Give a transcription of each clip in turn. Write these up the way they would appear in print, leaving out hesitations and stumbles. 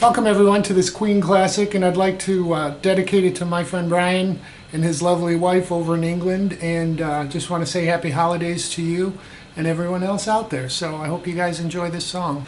Welcome everyone to this Queen Classic, and I'd like to dedicate it to my friend Brian and his lovely wife over in England, and just want to say happy holidays to you and everyone else out there. So I hope you guys enjoy this song.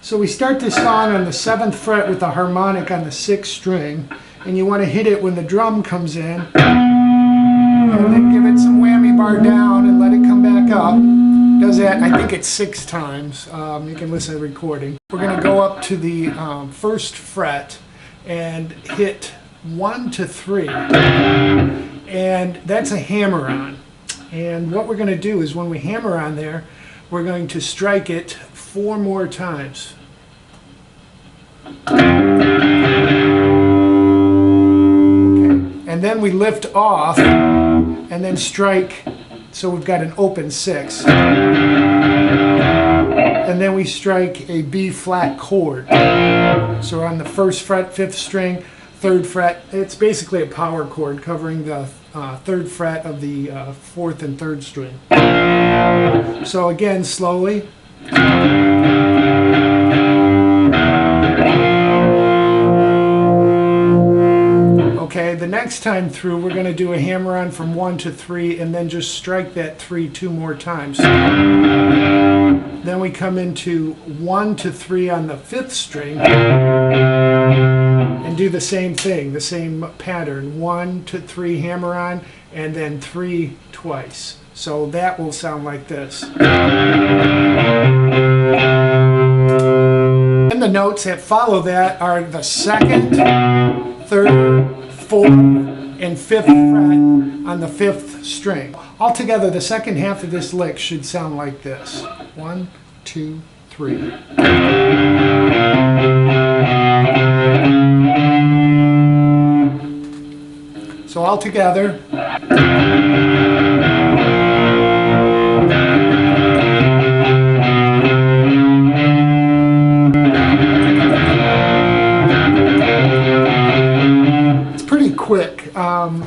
So we start this song on the 7th fret with a harmonic on the 6th string, and you want to hit it when the drum comes in, and then give it some whammy bar down and let it come back up. Does that, I think it's 6 times. You can listen to the recording. We're going to go up to the 1st fret and hit 1 to 3, and that's a hammer-on. And what we're going to do is when we hammer on there, we're going to strike it 4 more times. Okay. And then we lift off and then strike, so we've got an open 6. And then we strike a B flat chord. So we're on the 1st fret, 5th string, 3rd fret. It's basically a power chord covering the 3rd fret of the 4th and 3rd string. So again, slowly. Okay, the next time through we're going to do a hammer-on from 1 to 3 and then just strike that 3 2 more times. Then we come into 1 to 3 on the 5th string and do the same thing, the same pattern. 1 to 3 hammer-on and then 3 twice. So that will sound like this. And the notes that follow that are the 2nd, 3rd, 4th, and 5th fret on the 5th string. Altogether, the second half of this lick should sound like this. 1, 2, 3. So altogether. Quick,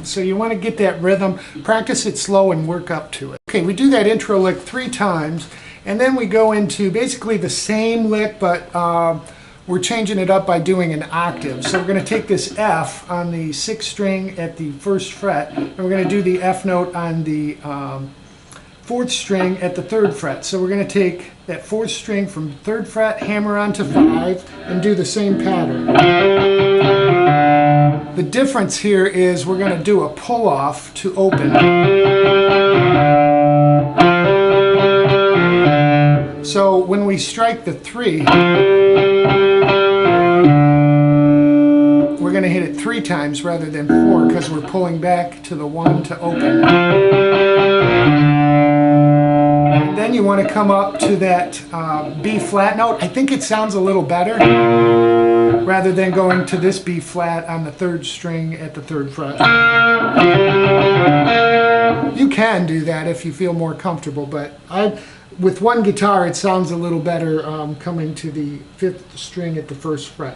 so you want to get that rhythm, practice it slow and work up to it. Okay, we do that intro lick 3 times, and then we go into basically the same lick, but we're changing it up by doing an octave. So we're going to take this F on the 6th string at the 1st fret, and we're going to do the F note on the 4th string at the 3rd fret. So we're going to take that 4th string from 3rd fret, hammer on to 5, and do the same pattern. The difference here is we're going to do a pull-off to open. So when we strike the 3, we're going to hit it 3 times rather than 4 because we're pulling back to the 1 to open. And then you want to come up to that B flat note. I think it sounds a little better rather than going to this B flat on the 3rd string at the 3rd fret. You can do that if you feel more comfortable, but with one guitar it sounds a little better coming to the 5th string at the 1st fret.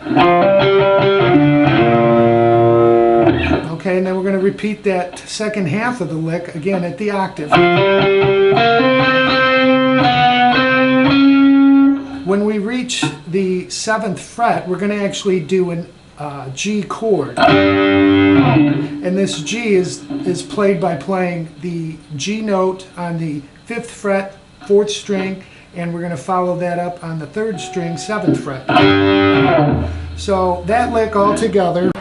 Okay, and then we're going to repeat that second half of the lick again at the octave. When we reach the 7th fret, we're going to actually do an G chord. And this G is played by playing the G note on the 5th fret, 4th string, and we're going to follow that up on the 3rd string, 7th fret. So that lick all together.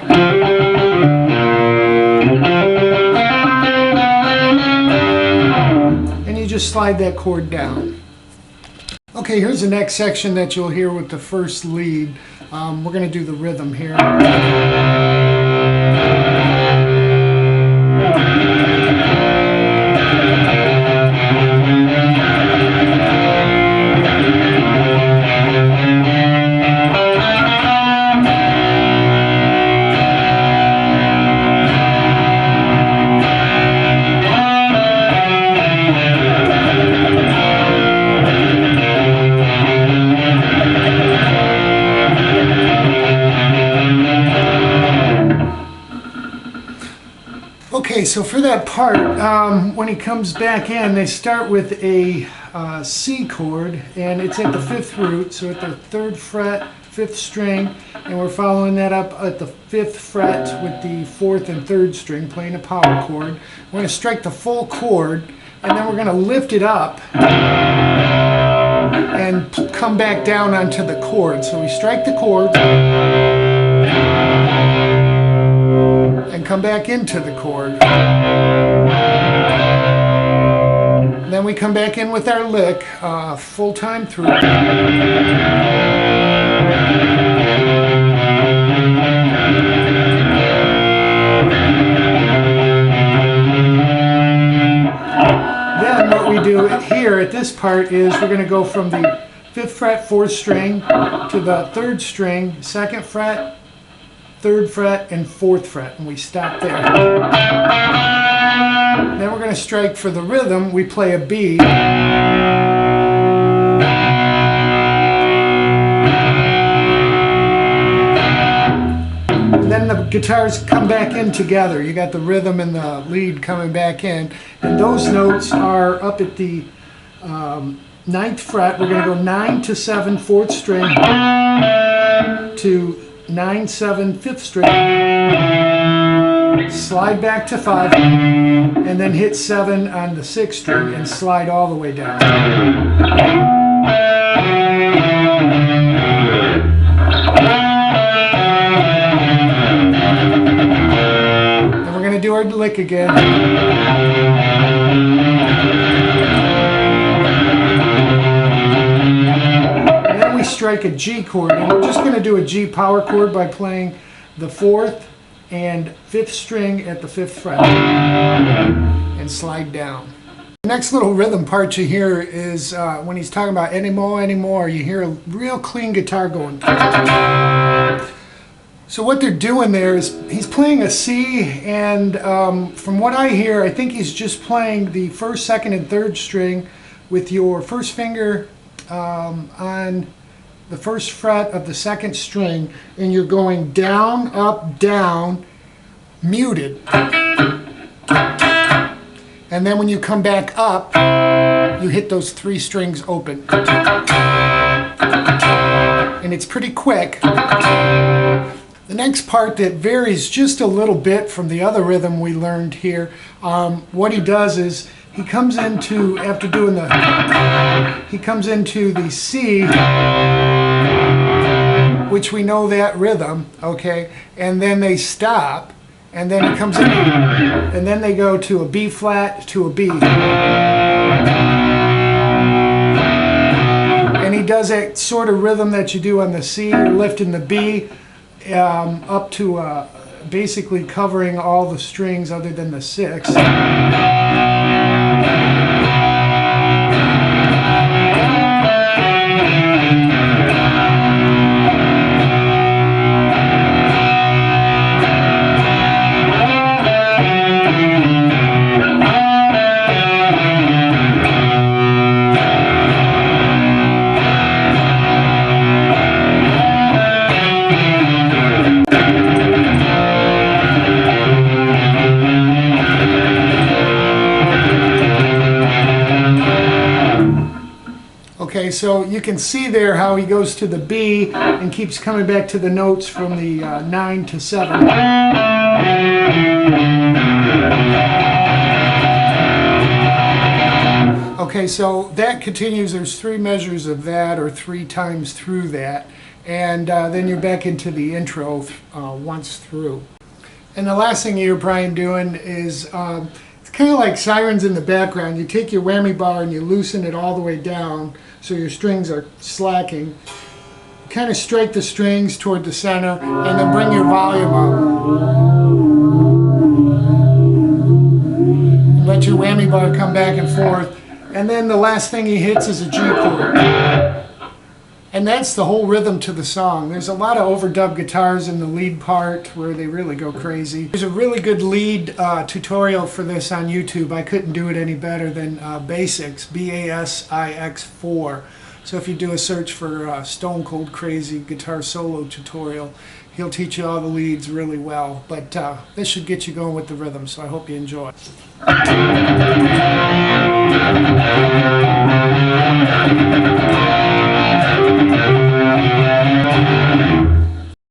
And you just slide that chord down. Okay, here's the next section that you'll hear with the first lead. We're going to do the rhythm here. so for that part, when he comes back in, they start with a C chord, and it's at the 5th root, so at the 3rd fret, 5th string, and we're following that up at the 5th fret with the 4th and 3rd string, playing a power chord. We're going to strike the full chord, and then we're going to lift it up and come back down onto the chord. So we strike the chord and come back into the chord. Then we come back in with our lick, full time through. Then what we do here at this part is we're going to go from the 5th fret, 4th string to the 3rd string, 2nd fret, 3rd fret, and 4th fret, and we stop there. Then we're going to strike for the rhythm. We play a B. And then the guitars come back in together. You got the rhythm and the lead coming back in. And those notes are up at the 9th fret. We're going to go 9 to 7, 4th string, to 9, 7, 5th string, slide back to 5, and then hit 7 on the 6th string and slide all the way down. Then we're going to do our lick again. Strike a G chord, and we're just going to do a G power chord by playing the 4th and 5th string at the 5th fret and slide down. The next little rhythm part you hear is when he's talking about anymore, you hear a real clean guitar going. So what they're doing there is he's playing a C, and from what I hear, I think he's just playing the 1st, 2nd, and 3rd string with your first finger on the 1st fret of the 2nd string, and you're going down, up, down, muted. And then when you come back up, you hit those 3 strings open. And it's pretty quick. The next part that varies just a little bit from the other rhythm we learned here, what he does is he comes into, after doing the, he comes into the C, which we know that rhythm, okay, and then they stop, and then he comes in, and then they go to a B flat to a B. And he does that sort of rhythm that you do on the C, you're lifting the B up to basically covering all the strings other than the 6. Okay, so you can see there how he goes to the B and keeps coming back to the notes from the 9 to 7. Okay, so that continues. There's 3 measures of that, or 3 times through that, and then you're back into the intro once through. And the last thing you're probably doing is it's kind of like sirens in the background. You take your whammy bar and you loosen it all the way down so your strings are slacking. You kind of strike the strings toward the center and then bring your volume up. Let your whammy bar come back and forth. And then the last thing he hits is a G chord. And that's the whole rhythm to the song. There's a lot of overdub guitars in the lead part where they really go crazy. There's a really good lead tutorial for this on YouTube. I couldn't do it any better than Basics, BASIX 4. So if you do a search for Stone Cold Crazy guitar solo tutorial, he'll teach you all the leads really well. But this should get you going with the rhythm, so I hope you enjoy.